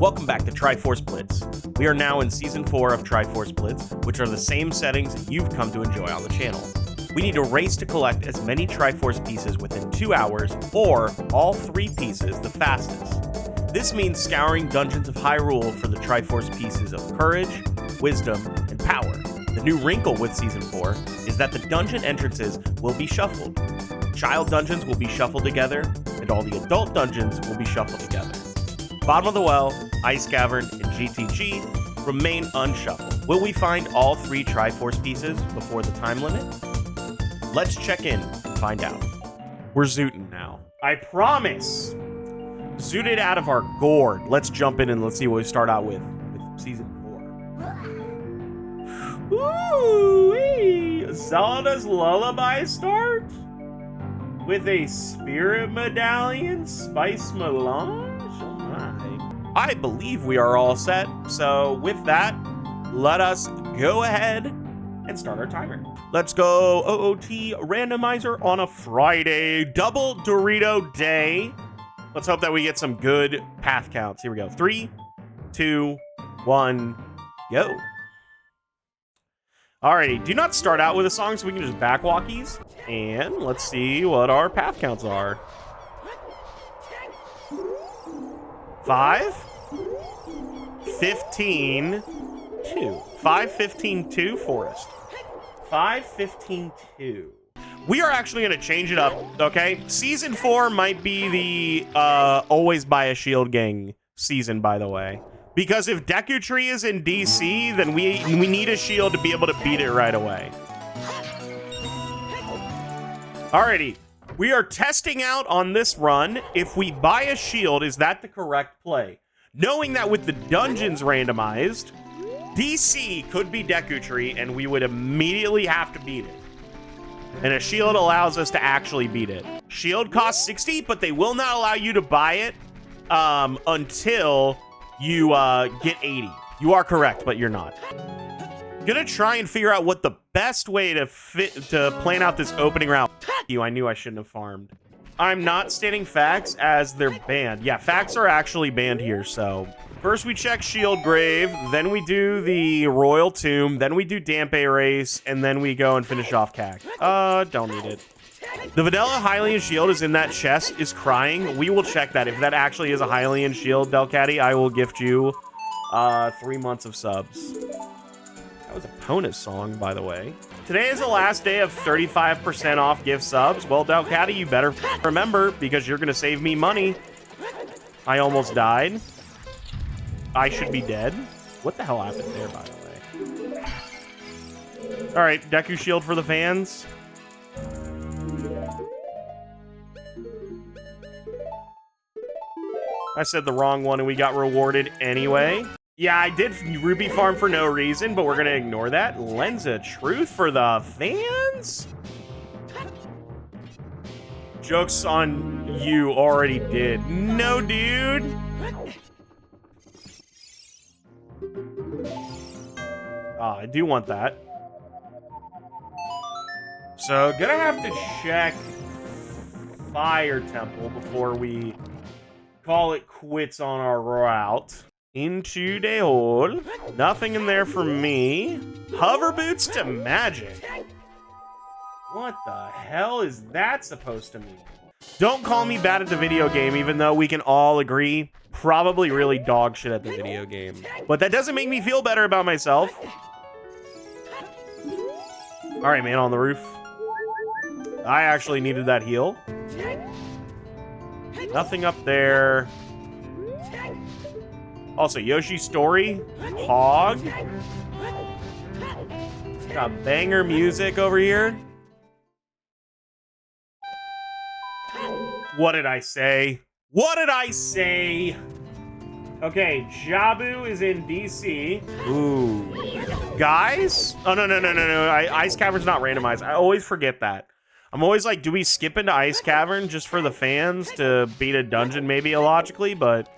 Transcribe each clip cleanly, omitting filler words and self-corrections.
Welcome back to Triforce Blitz. We are now in Season 4 of Triforce Blitz, which are the same settings that you've come to enjoy on the channel. We need to race to collect as many Triforce pieces within 2 hours, or all 3 pieces the fastest. This means scouring dungeons of Hyrule for the Triforce pieces of Courage, Wisdom, and Power. The new wrinkle with Season 4 is that the dungeon entrances will be shuffled. Child dungeons will be shuffled together, and all the adult dungeons will be shuffled together. Bottom of the Well, Ice Cavern, and GTG remain unshuffled. Will we find all 3 Triforce pieces before the time limit? Let's check in and find out. We're zooting now. I promise! Zooted out of our gourd. Let's jump in and let's see what we start out with Season 4. Ooh-wee! Zelda's Lullaby start? With a Spirit Medallion Spice Melange? I believe we are all set, so with that, let us go ahead and start our timer. Let's go OOT Randomizer on a Friday, double Dorito day. Let's hope that we get some good path counts. Here we go. 3, 2, 1, go. Alrighty, do not start out with a song so we can just backwalkies. And let's see what our path counts are. 5, 15, 2. 5, 15, 2, Forest. 5, 15, 2. We are actually going to change it up, okay? Season 4 might be the always buy a shield gang season, by the way. Because if Deku Tree is in DC, then we need a shield to be able to beat it right away. Alrighty. We are testing out on this run, if we buy a shield, is that the correct play? Knowing that with the dungeons randomized, DC could be Deku Tree, and we would immediately have to beat it. And a shield allows us to actually beat it. Shield costs 60, but they will not allow you to buy it until you get 80. You are correct, but you're not. Gonna try and figure out what the best way to plan out this opening round. I knew I shouldn't have farmed. I'm not stating facts as they're banned. Yeah, facts are actually banned here, so. First we check Shield Grave, then we do the Royal Tomb, then we do Dampe Race, and then we go and finish off CAC. Don't need it. The Videla Hylian Shield is in that chest, is crying. We will check that. If that actually is a Hylian Shield, Delcatty, I will gift you 3 months of subs. That was a Ponus song, by the way. Today is the last day of 35% off gift subs. Well, Delcatty, you better remember, because you're going to save me money. I almost died. I should be dead. What the hell happened there, by the way? All right, Deku Shield for the fans. I said the wrong one and we got rewarded anyway. Yeah, I did Ruby Farm for no reason, but we're going to ignore that. Lens of Truth for the fans? Joke's on you, already did. No, dude. I do want that. So, gonna have to check Fire Temple before we call it quits on our route. Into the hole. Nothing in there for me. Hover boots to magic. What the hell is that supposed to mean? Don't call me bad at the video game, even though we can all agree, probably really dog shit at the video game. But that doesn't make me feel better about myself. All right, man on the roof. I actually needed that heal. Nothing up there. Also, Yoshi's Story, Hog. Got banger music over here. What did I say? What did I say? Okay, Jabu is in DC. Ooh. Guys? Oh, no. Ice Cavern's not randomized. I always forget that. I'm always like, do we skip into Ice Cavern just for the fans to beat a dungeon maybe illogically, but...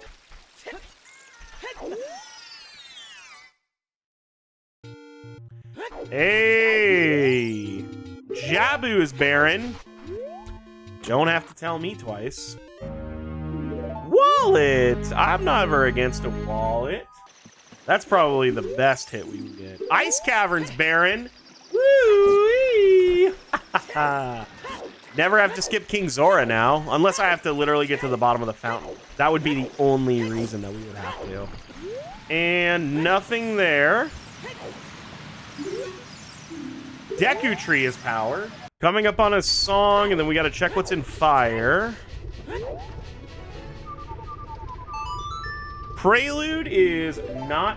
Hey! Jabu is barren. Don't have to tell me twice. Whoa! wallet. I'm never against a wallet. That's probably the best hit we can get. Ice Caverns, Baron. Woo-wee. Never have to skip King Zora now, unless I have to literally get to the bottom of the fountain. That would be the only reason that we would have to. And nothing there. Deku Tree is power. Coming up on a song, and then we got to check what's in fire. Prelude is not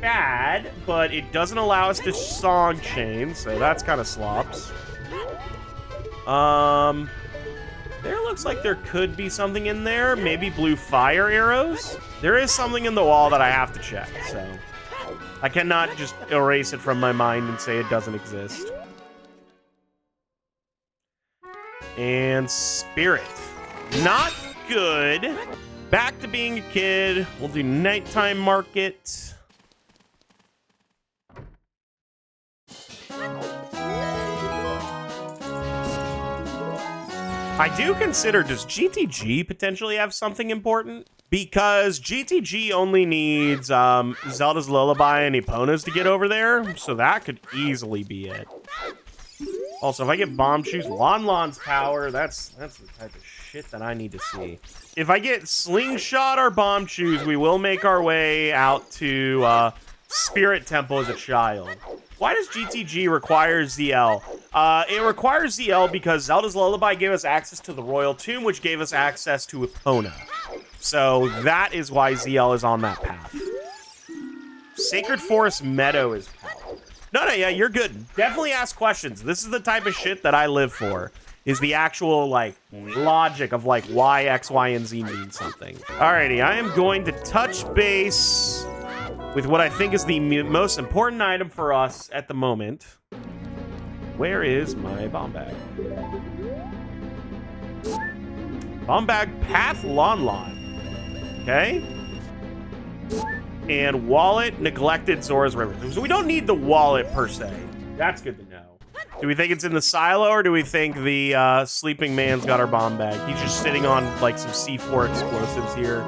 bad, but it doesn't allow us to song chain, so that's kind of slops. There looks like there could be something in there. Maybe blue fire arrows. There is something in the wall that I have to check, so I cannot just erase it from my mind and say it doesn't exist. And spirit. Not good. Back to being a kid. We'll do nighttime market. I do consider, does GTG potentially have something important? Because GTG only needs Zelda's Lullaby and Epona's to get over there, so that could easily be it. Also, if I get Bomb Shoes, Lon Lon's power, that's the type of shit that I need to see. If I get Slingshot or Bomb Shoes, we will make our way out to Spirit Temple as a child. Why does GTG require ZL? It requires ZL because Zelda's Lullaby gave us access to the Royal Tomb, which gave us access to Epona. So that is why ZL is on that path. Sacred Forest Meadow is power. No, yeah, you're good. Definitely ask questions. This is the type of shit that I live for. Is the actual, like, logic of, like, why X, Y, and Z mean something. Alrighty, I am going to touch base with what I think is the most important item for us at the moment. Where is my bomb bag? Bomb bag, Path Lon Lon. Okay. And wallet, neglected Zora's River. So we don't need the wallet per se. That's good to know. Do we think it's in the silo, or do we think the sleeping man's got our bomb bag? He's just sitting on, like, some C4 explosives here.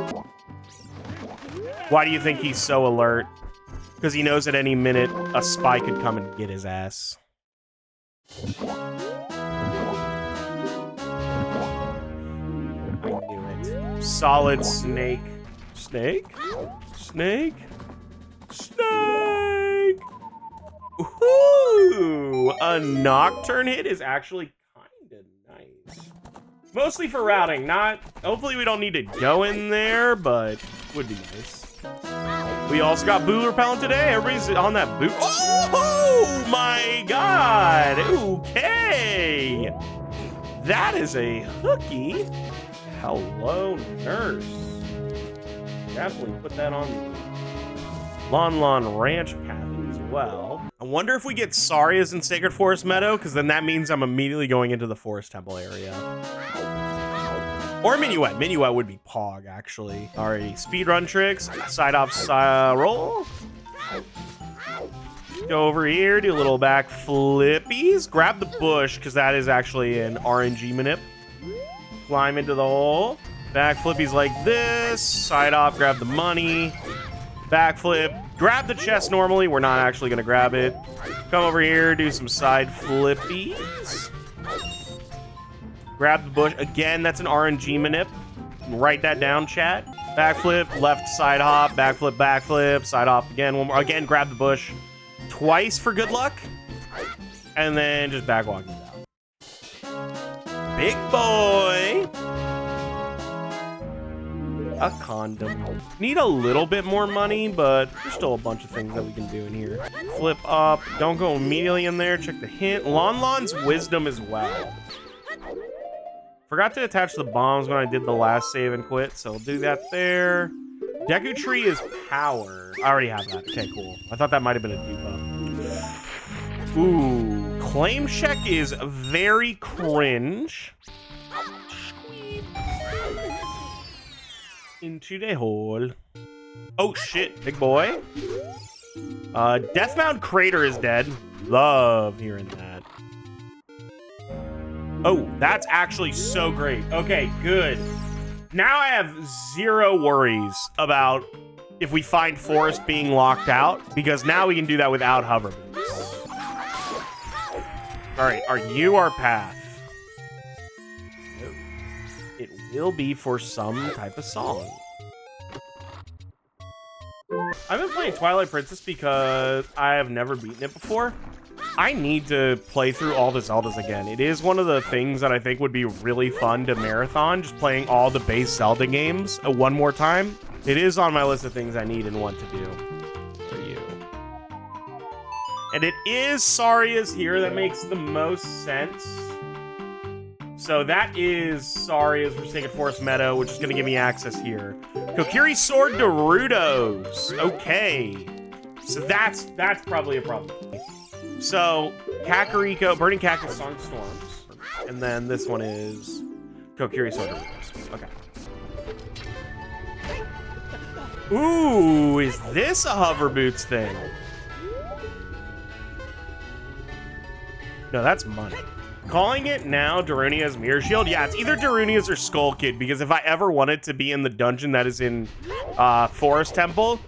Why do you think he's so alert? Because he knows at any minute a spy could come and get his ass. I knew it. Solid snake. Snake? Snake? Snake! Ooh! A Nocturne hit is actually kind of nice. Mostly for routing, not... Hopefully we don't need to go in there, but would be nice. We also got Boo Repellent today. Everybody's on that Boo. Oh my god! Okay! That is a hooky. Hello, nurse. Definitely put that on the Lon Lon Ranch path as well. I wonder if we get Saria's in Sacred Forest Meadow, because then that means I'm immediately going into the Forest Temple area. Or Minuet. Minuet would be Pog, actually. Alrighty, speedrun tricks. Side off, roll. Go over here, do a little back flippies. Grab the bush, because that is actually an RNG manip. Climb into the hole. Back flippies like this. Side off, grab the money. Backflip. Grab the chest normally. We're not actually going to grab it. Come over here, do some side flippies. Grab the bush. Again, that's an RNG manip. Write that down, chat. Backflip, left side hop, backflip, backflip, side hop again. One more. Again, grab the bush twice for good luck. And then just backwalk it down. Big boy. A condom. Need a little bit more money, but there's still a bunch of things that we can do in here. Flip up. Don't go immediately in there. Check the hint. Lon Lon's wisdom as well. Forgot to attach the bombs when I did the last save and quit, so we'll do that there. Deku Tree is power. I already have that. Okay, cool. I thought that might have been a debuff. Ooh. Claim check is very cringe. Into the hole. Oh shit, big boy. Deathbound Crater is dead. Love hearing that. Oh, that's actually so great. Okay, good. Now I have zero worries about if we find forest being locked out, because now we can do that without hover boots. All right, are you our path? No. It will be for some type of song. I've been playing Twilight Princess because I have never beaten it before. I need to play through all the Zeldas again. It is one of the things that I think would be really fun to marathon, just playing all the base Zelda games one more time. It is on my list of things I need and want to do for you. And it is Saria's here. That makes the most sense. So that is Saria's Forsaken Forest Meadow, which is going to give me access here. Kokiri Sword Gerudos. Okay. So that's probably a problem. So, Kakariko, Burning Cactus, Song Storms. And then this one is Kokiri Sword Gerudos. Okay. Ooh, is this a hover boots thing? No, that's money. Calling it now Darunia's Mirror Shield? Yeah, it's either Darunia's or Skull Kid, because if I ever wanted to be in the dungeon that is in Forest Temple,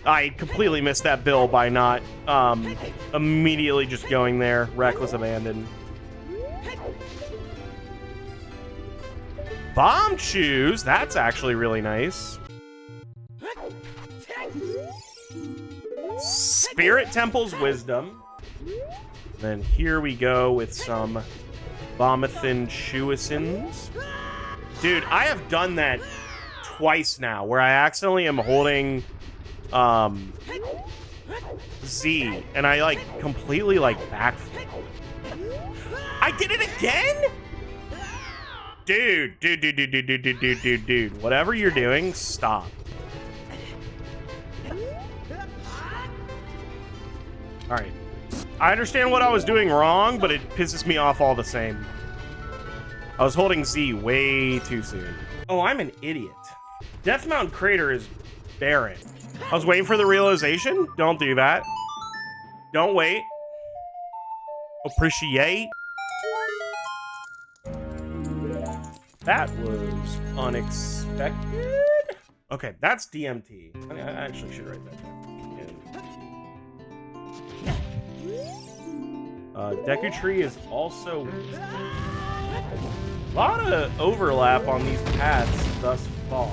I completely missed that bill by not immediately just going there. Reckless abandon. Bomb Shoes? That's actually really nice. Spirit Temple's Wisdom. Then here we go with some Bomathan Shuisins. Dude, I have done that twice now, where I accidentally am holding Z, and I like completely like backflip. I did it again? Dude. Whatever you're doing, stop. All right. I understand what I was doing wrong, but it pisses me off all the same. I was holding Z way too soon. Oh, I'm an idiot. Death Mountain Crater is barren. I was waiting for the realization. Don't do that. Don't wait. Appreciate. That was unexpected. Okay, that's DMT. I actually should write that down. Deku Tree is also a lot of overlap on these paths thus far.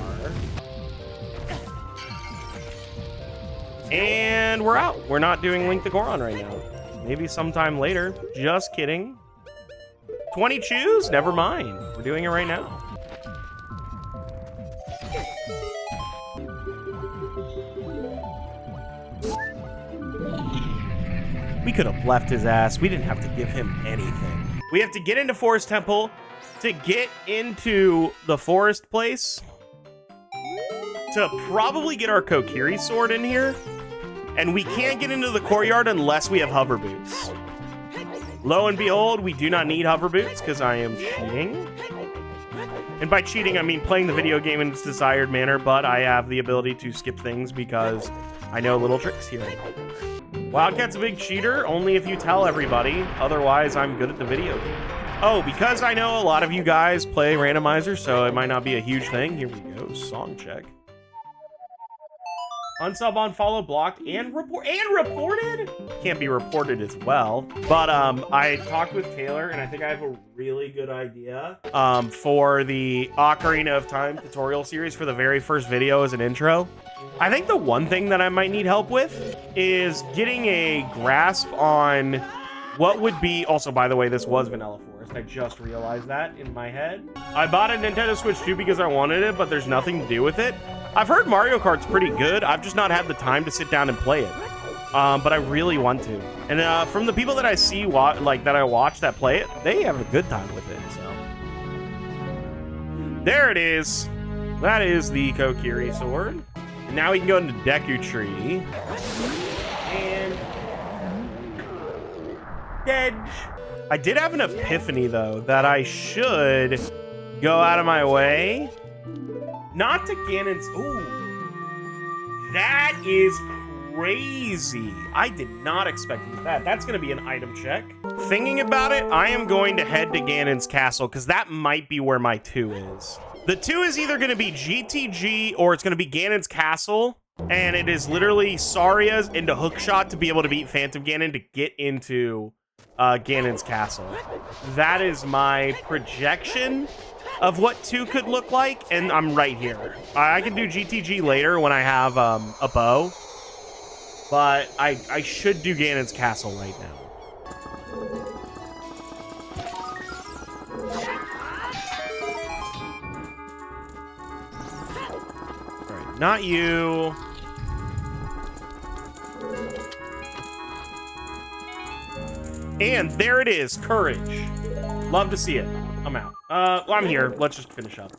And we're out. We're not doing Link to Goron right now. Maybe sometime later. Just kidding. 20 choose? Never mind. We're doing it right now. We could have left his ass. We didn't have to give him anything. We have to get into Forest Temple to get into the forest place to probably get our Kokiri sword in here. And we can't get into the courtyard unless we have hover boots. Lo and behold, we do not need hover boots because I am cheating. And by cheating, I mean playing the video game in its desired manner, but I have the ability to skip things because I know little tricks here. Wildcat's a big cheater, only if you tell everybody. Otherwise, I'm good at the video game. Oh, because I know a lot of you guys play Randomizer, so it might not be a huge thing. Here we go, song check. Unsub, unfollow, blocked, and reported? Can't be reported as well. But I talked with Taylor, and I think I have a really good idea for the Ocarina of Time tutorial series for the very first video as an intro. I think the one thing that I might need help with is getting a grasp on what would be... Also, by the way, this was Vanilla Forest. I just realized that in my head. I bought a Nintendo Switch 2 because I wanted it, but there's nothing to do with it. I've heard Mario Kart's pretty good. I've just not had the time to sit down and play it. But I really want to. And from the people that I see, that I watch that play it, they have a good time with it, so. There it is. That is the Kokiri sword. And now we can go into Deku Tree. And... Dead. I did have an epiphany, though, that I should go out of my way. Not to Ganon's... Ooh. That is crazy. I did not expect that. That's going to be an item check. Thinking about it, I am going to head to Ganon's castle, because that might be where my 2 is. The 2 is either going to be GTG or it's going to be Ganon's Castle. And it is literally Saria's into hookshot to be able to beat Phantom Ganon to get into Ganon's Castle. That is my projection of what 2 could look like, and I'm right here. I can do GTG later when I have a bow, but I should do Ganon's Castle right now. All right, not you. And there it is, courage. Love to see it. I'm out. Well, I'm here. Let's just finish up.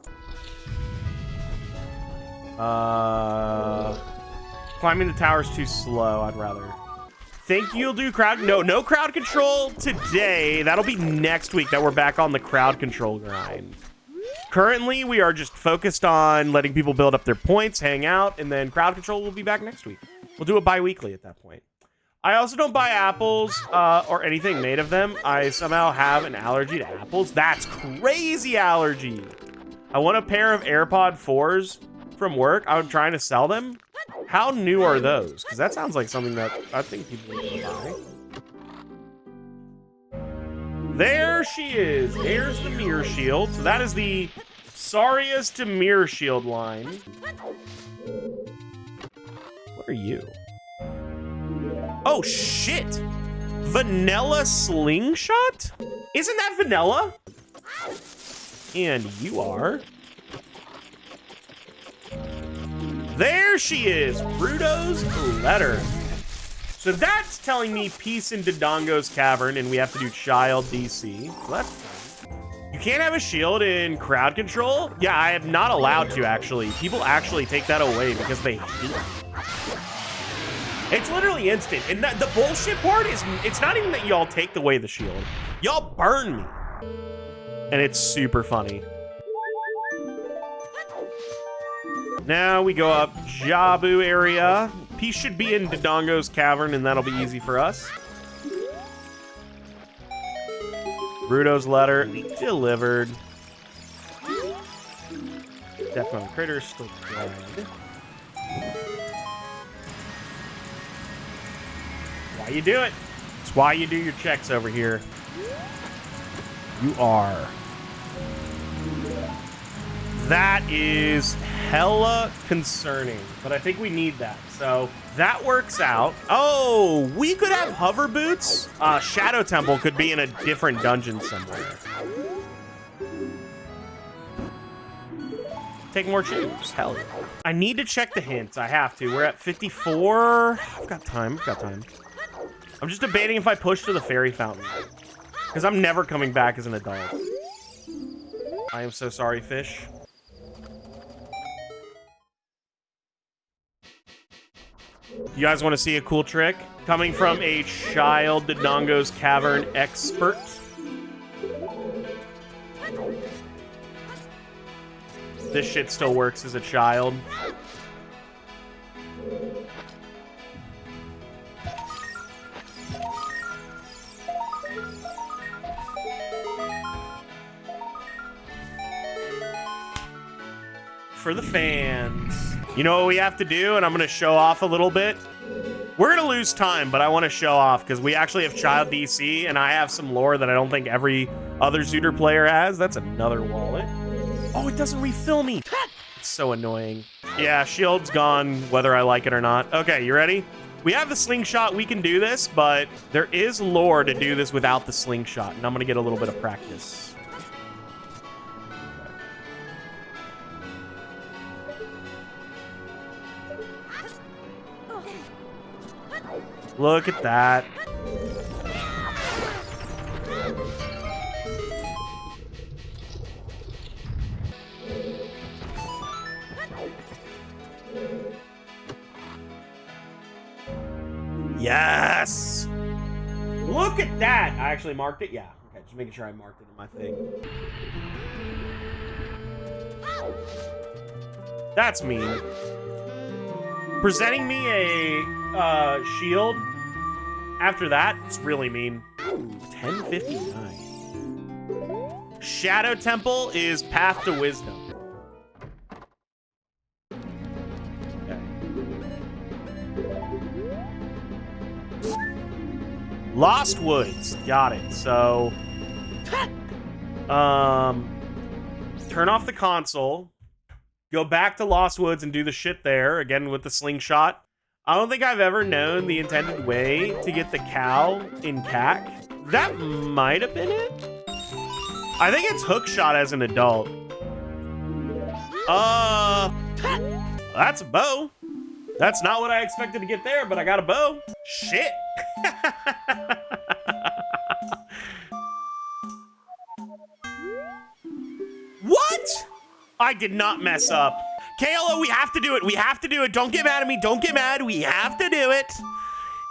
Climbing the tower's too slow. I'd rather. Think you'll do crowd? No crowd control today. That'll be next week that we're back on the crowd control grind. Currently, we are just focused on letting people build up their points, hang out, and then crowd control will be back next week. We'll do it bi-weekly at that point. I also don't buy apples or anything made of them. I somehow have an allergy to apples. That's crazy allergy. I want a pair of AirPod 4s from work. I'm trying to sell them. How new are those? Because that sounds like something that I think people would buy. There she is. There's the mirror shield. So that is the Saria's to mirror shield line. What are you? Oh, shit. Vanilla slingshot? Isn't that vanilla? And you are. There she is. Bruto's letter. So that's telling me peace in Dodongo's cavern, and we have to do child DC. So that's fun. You can't have a shield in crowd control? Yeah, I am not allowed to, actually. People actually take that away because they hate it. It's literally instant. And the bullshit part is, it's not even that y'all take away the shield. Y'all burn me. And it's super funny. Now we go up Jabu area. Peace should be in Dodongo's cavern, and that'll be easy for us. Bruto's letter delivered. Definitely critter still dead. Why you do it? It's why you do your checks over here. You are. That is hella concerning, but I think we need that. So that works out. Oh, we could have hover boots. Shadow Temple could be in a different dungeon somewhere. Take more tubes. Hell yeah. I need to check the hints. I have to. We're at 54. I've got time. I'm just debating if I push to the fairy fountain, because I'm never coming back as an adult. I am so sorry, fish. You guys want to see a cool trick? Coming from a child Dodongo's cavern expert. This shit still works as a child. For the fans. You know what we have to do, and I'm going to show off a little bit. We're going to lose time, but I want to show off because we actually have child DC, and I have some lore that I don't think every other Zooter player has. That's another wallet. Oh, it doesn't refill me. It's so annoying. Yeah, shield's gone, whether I like it or not. Okay, you ready? We have the slingshot. We can do this, but there is lore to do this without the slingshot, and I'm going to get a little bit of practice. Look at that. Yes! Look at that! I actually marked it? Yeah. Okay, just making sure I marked it in my thing. That's mean. Presenting me a shield after that, it's really mean. Ooh, 1059. Shadow Temple is Path to Wisdom. Lost Woods. Got it. So, turn off the console. Go back to Lost Woods and do the shit there, again with the slingshot. I don't think I've ever known the intended way to get the cow in CAC. That might have been it. I think it's hookshot as an adult. That's a bow. That's not what I expected to get there, but I got a bow. Shit. What? I did not mess up. KLO, we have to do it. We have to do it. Don't get mad at me. Don't get mad. We have to do it.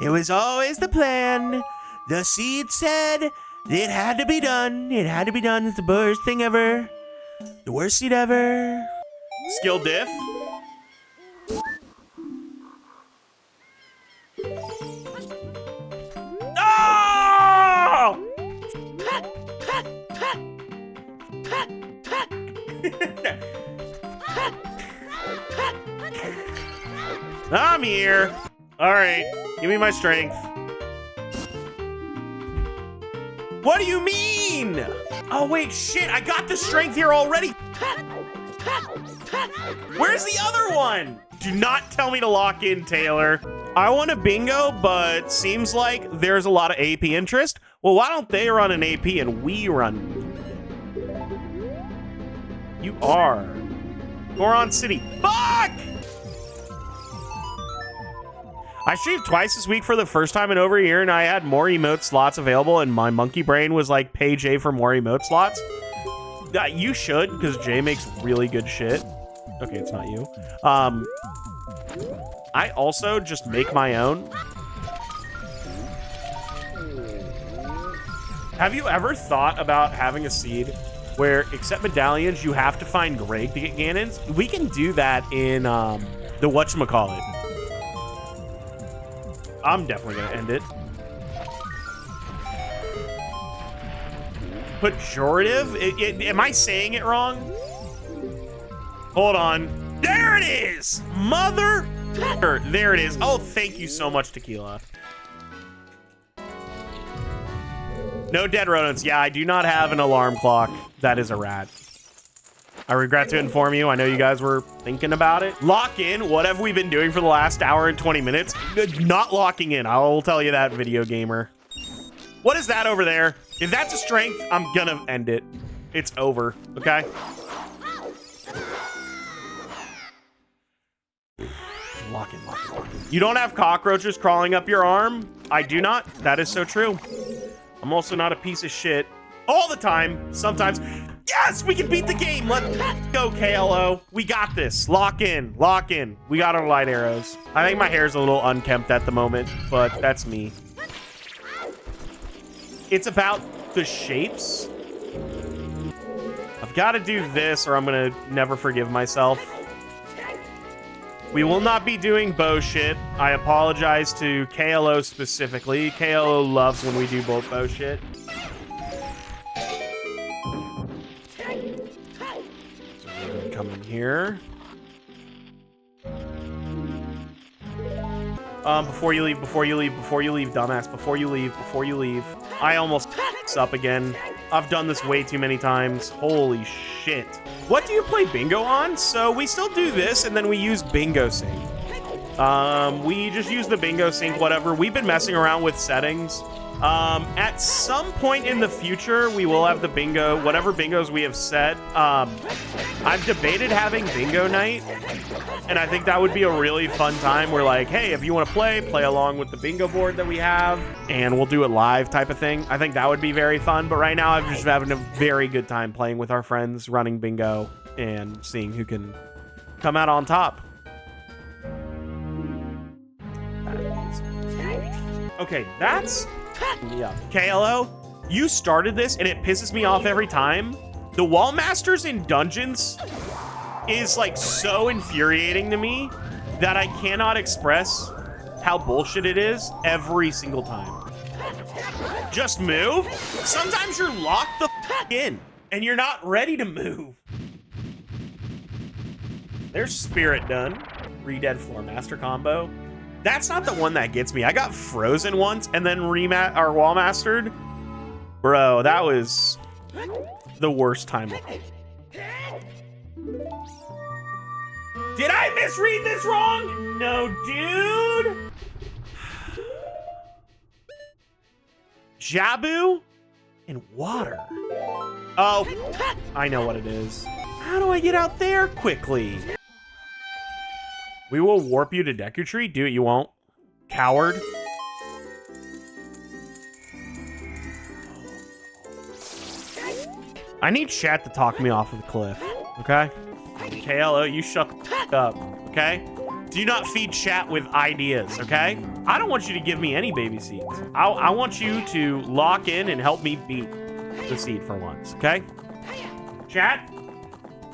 It was always the plan. The seed said it had to be done. It had to be done. It's the worst thing ever. The worst seed ever. Skill diff. Oh! I'm here. All right, give me my strength. What do you mean? Oh wait, shit, I got the strength here already. Where's the other one? Do not tell me to lock in, Taylor. I want a bingo, but seems like there's a lot of AP interest. Well, why don't they run an AP and we run? You are. Goron City. Fuck! I streamed twice this week for the first time in over a year, and I had more emote slots available, and my monkey brain was like, pay Jay for more emote slots. You should, because Jay makes really good shit. Okay, it's not you. I also just make my own. Have you ever thought about having a seed where, except medallions, you have to find Greg to get Ganons? We can do that in the whatchamacallit. I'm definitely gonna end it. Pejorative? Am I saying it wrong? Hold on. There it is! Mother... There it is. Oh, thank you so much, Tequila. No dead rodents. Yeah, I do not have an alarm clock. That is a rat. I regret to inform you. I know you guys were thinking about it. Lock in. What have we been doing for the last hour and 20 minutes? Not locking in. I will tell you that, video gamer. What is that over there? If that's a strength, I'm gonna end it. It's over, okay? Lock in, lock in, lock in. You don't have cockroaches crawling up your arm? I do not. That is so true. I'm also not a piece of shit all the time. Sometimes. Yes, we can beat the game. Let's go, KLO. We got this. Lock in, lock in. We got our light arrows. I think my hair's a little unkempt at the moment, but that's me. It's about the shapes. I've got to do this or I'm gonna never forgive myself. We will not be doing bow shit. I apologize to KLO specifically. KLO loves when we do both bow shit. Come in here. Before you leave, dumbass. Before you leave. I almost up again. I've done this way too many times. Holy shit. What do you play bingo on? So we still do this, and then we use bingo sync. We just use the bingo sync, whatever. We've been messing around with settings. At some point in the future, we will have the bingo, whatever bingos we have set. I've debated having bingo night, and I think that would be a really fun time. We're like, hey, if you want to play along with the bingo board that we have, and we'll do it live type of thing. I think that would be very fun, but right now I'm just having a very good time playing with our friends, running bingo, and seeing who can come out on top. Okay, that's... Yeah. KLO, you started this and it pisses me off every time. The wall masters in dungeons is like so infuriating to me that I cannot express how bullshit it is every single time. Just move. Sometimes you're locked the f in and you're not ready to move. There's Spirit done. Re-dead floor master combo. That's not the one that gets me. I got frozen once and then wall mastered. Bro, that was the worst time. Did I misread this wrong? No, dude. Jabu and water. Oh, I know what it is. How do I get out there quickly? We will warp you to Deku Tree. Do it, you won't. Coward. I need chat to talk me off of the cliff, okay? KLO, you shut the f up, okay? Do not feed chat with ideas, okay? I don't want you to give me any baby seeds. I want you to lock in and help me beat the seed for once, okay? Chat,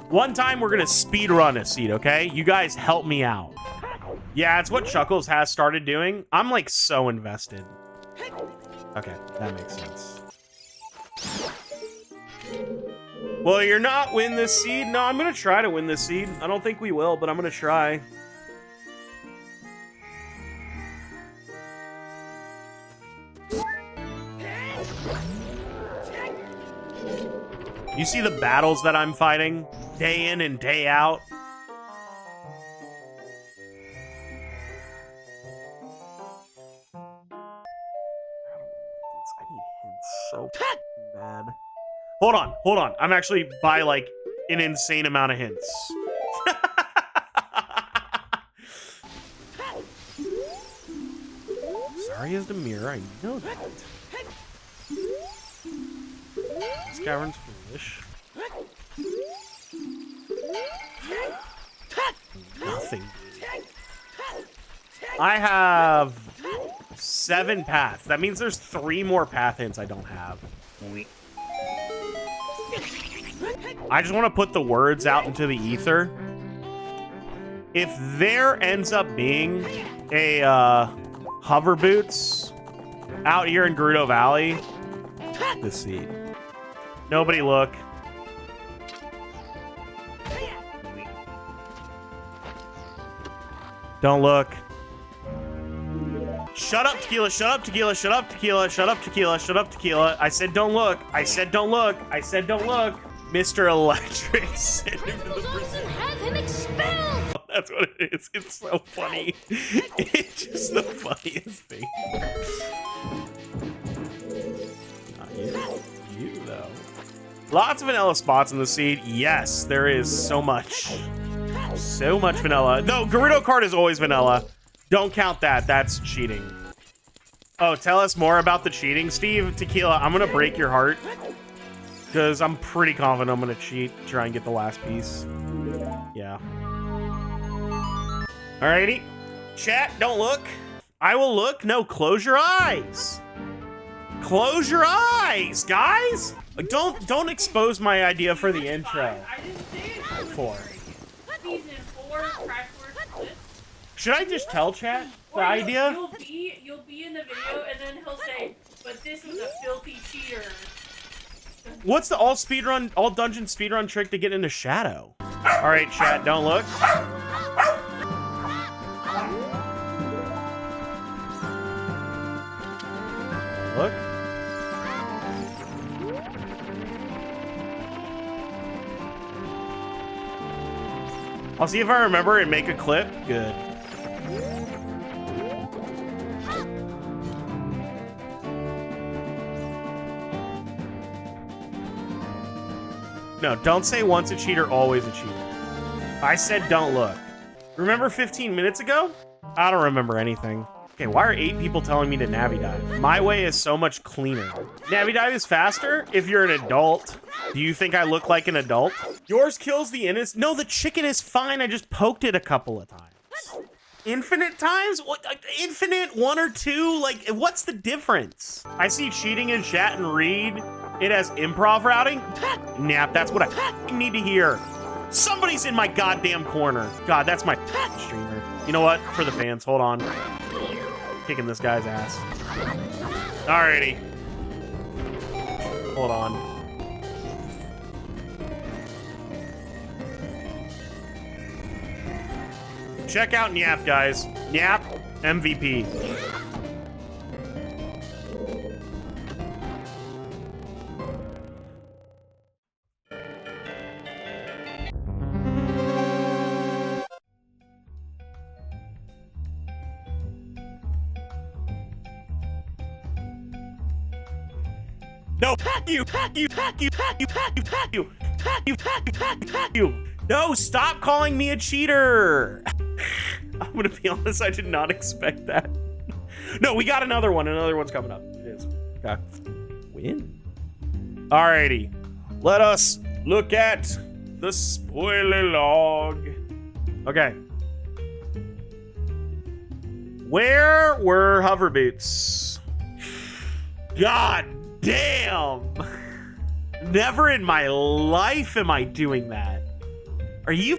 one time we're gonna speed run a seed, okay? You guys help me out. Yeah, it's what Chuckles has started doing. I'm like so invested. Okay, that makes sense. Well, you're not win this seed. No, I'm gonna try to win this seed. I don't think we will, but I'm gonna try. You see the battles that I'm fighting day in and day out? I need hints so bad. Hold on. I'm actually by like an insane amount of hints. Sorry as the mirror, I know that. This cavern's foolish. Nothing. I have 7 paths. That means there's 3 more path hints I don't have. I just want to put the words out into the ether. If there ends up being a hover boots out here in Gerudo Valley, the seed. Nobody look. Don't look. Shut up, Tequila. Shut up, Tequila. Shut up, Tequila. Shut up, Tequila. Shut up, Tequila. I said don't look. I said don't look. I said don't look. Mr. Electric sent him to the prison. Have him expelled! That's what it is. It's so funny. It's just the funniest thing. Not you, though. Lots of vanilla spots in the seed. Yes, there is so much. So much vanilla. No, Gerudo card is always vanilla. Don't count that. That's cheating. Oh, tell us more about the cheating, Steve. Tequila, I'm going to break your heart. Because I'm pretty confident I'm going to cheat. Try and get the last piece. Yeah. Alrighty. Chat, don't look. I will look. No, close your eyes. Close your eyes, guys. Like, don't expose my idea for the intro. I didn't say it. For. Season 4, Crash Course. Should I just tell chat the Or idea? You'll be in the video, and then he'll say, "But this was a filthy cheater." What's the all dungeon speedrun trick to get into Shadow? All right, chat, don't look. Look. I'll see if I remember and make a clip. Good. No, don't say once a cheater, always a cheater. I said don't look. Remember 15 minutes ago? I don't remember anything. Okay, why are 8 people telling me to Navi dive? My way is so much cleaner. Navi dive is faster if you're an adult. Do you think I look like an adult? Yours kills the innocent. No, the chicken is fine. I just poked it a couple of times. Infinite times? What? Infinite 1 or 2? Like, what's the difference? I see cheating in chat and read it as improv routing. Nap, that's what I need to hear. Somebody's in my goddamn corner. God, that's my streamer. You know what? For the fans, hold on. Kicking this guy's ass. Alrighty. Hold on. Check out Nyap, guys. Nyap, MVP. No, you. No, stop calling me a cheater. I'm gonna be honest, I did not expect that. No, we got another one. Another one's coming up. It is. Okay. Win. Alrighty. Let us look at the spoiler log. Okay. Where were hover boots? God damn. Never in my life am I doing that. Are you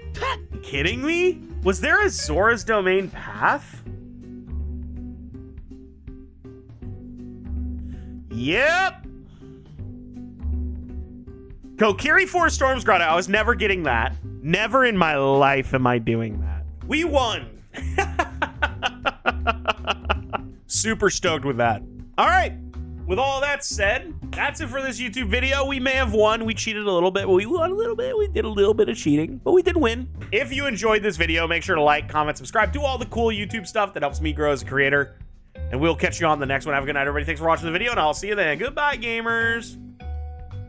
kidding me? Was there a Zora's Domain path? Yep. Kokiri 4 Storms Grotto. I was never getting that. Never in my life am I doing that. We won. Super stoked with that. All right. With all that said, that's it for this YouTube video. We may have won. We cheated a little bit. We won a little bit. We did a little bit of cheating, but we did win. If you enjoyed this video, make sure to like, comment, subscribe, do all the cool YouTube stuff that helps me grow as a creator. And we'll catch you on the next one. Have a good night, everybody. Thanks for watching the video, and I'll see you then. Goodbye, gamers.